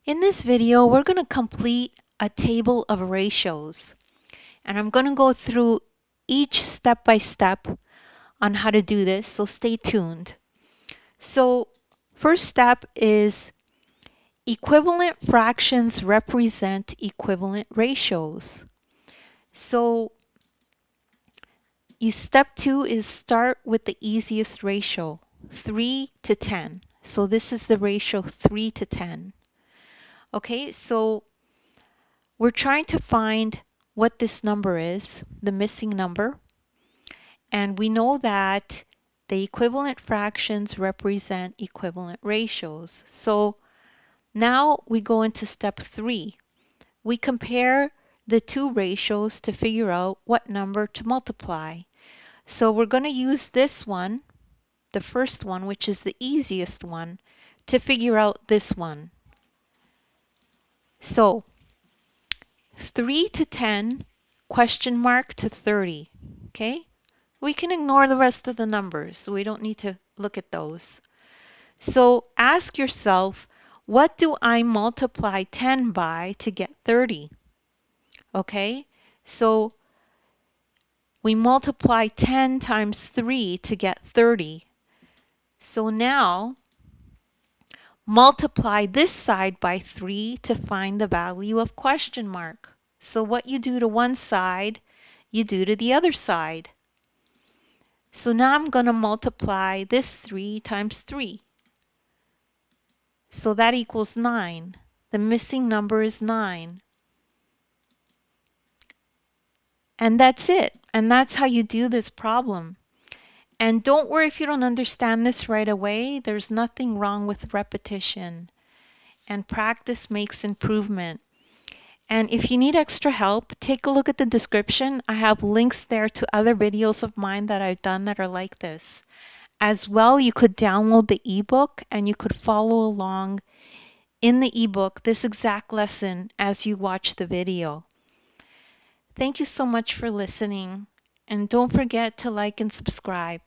In this video, we're going to complete a table of ratios, and I'm going to go through each step by step on how to do this, so stay tuned. So, first step is equivalent fractions represent equivalent ratios. So, step 2 is start with the easiest ratio, 3 to 10. So this is the ratio 3 to 10. Okay, so we're trying to find what this number is, the missing number, and we know that the equivalent fractions represent equivalent ratios. So now we go into step 3. We compare the two ratios to figure out what number to multiply. So we're going to use this one, the first one, which is the easiest one, to figure out this one. So 3 to 10, question mark to 30, okay? We can ignore the rest of the numbers. We don't need to look at those. So ask yourself, what do I multiply 10 by to get 30? Okay, so we multiply 10 times 3 to get 30. So now multiply this side by 3 to find the value of question mark. So what you do to one side, you do to the other side. So now I'm going to multiply this 3 times 3. So that equals 9. The missing number is 9. And that's it. And that's how you do this problem. And don't worry if you don't understand this right away. There's nothing wrong with repetition. And practice makes improvement. And if you need extra help, take a look at the description. I have links there to other videos of mine that I've done that are like this. As well, you could download the ebook and you could follow along in the ebook this exact lesson as you watch the video. Thank you so much for listening, and don't forget to like and subscribe.